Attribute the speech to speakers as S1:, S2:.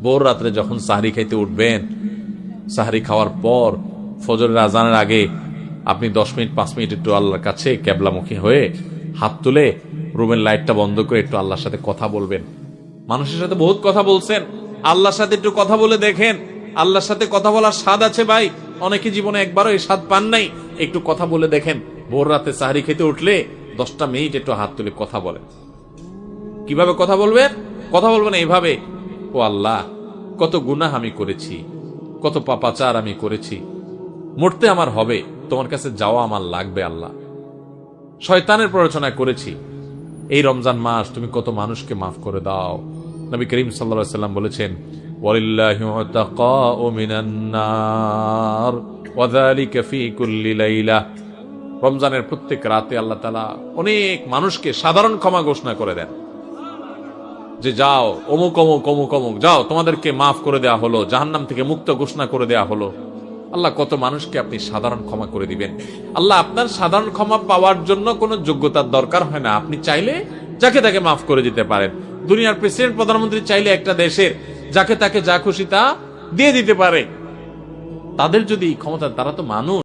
S1: ভোর রাত্রে যখন সাহরি খাইতে উঠবেন, সাহরি খাওয়ার পর ফজরের আজানের আগে আপনি 10 মিনিট 5 মিনিট একটু আল্লাহর কাছে ক্যাবলামুখী হয়ে হাত তুলে রুমের লাইটটা বন্ধ করে একটু আল্লাহর সাথে কথা বলবেন। মানুষের সাথে বহুত কথা বলছেন, আল্লাহর সাথে একটু কথা বলে দেখেন। আল্লাহর সাথে কথা বলার স্বাদ আছে ভাই, অনেকে জীবনে একবারও এই স্বাদ পান নাই। একটু কথা বলে দেখেন। ভোর রাতে সাহরি খেতে উঠলে 10টা মিনিট একটু হাত তুলে কথা বলেন। কিভাবে কথা বলবেন? কথা বলবেন এইভাবে, ও আল্লাহ, কত গুনাহ আমি করেছি, কত পাপাচার আমি করেছি, মরতে আমার হবে, তোমার কাছে যাওয়া আমার লাগবে আল্লাহ। শয়তানের প্ররোচনা করেছি, এই রমজান মাস তুমি কত মানুষকে মাফ করে দাও। নবী করিম সাল্লাল্লাহু আলাইহি ওয়াসাল্লাম বলেছেন, ওয়ালিল্লাহি উতাকাউ মিনান নার ওয়া যালিকা ফি কুল্লি লাইলা। রমজানের প্রত্যেক রাতে আল্লাহ তাআলা অনেক মানুষকে সাধারণ ক্ষমা ঘোষণা করে দেন, যে যাও অমুক অমুক অমুক অমুক, যাও তোমাদেরকে মাফ করে দেওয়া হলো, জাহান্নাম থেকে মুক্ত ঘোষণা করে দেওয়া হলো। আল্লাহ কত মানুষকে আপনি সাধারণ ক্ষমা করে দিবেন। আল্লাহ আপনার সাধারণ ক্ষমা পাওয়ার জন্য কোনো যোগ্যতার দরকার হয় না, আপনি চাইলে যাকে তাকে মাফ করে দিতে পারেন। দুনিয়ার প্রেসিডেন্ট প্রধানমন্ত্রী চাইলে একটা দেশের যাকে তাকে যা খুশি তা দিয়ে দিতে পারে। তাদের যদি ক্ষমতা, তারা তো মানুষ।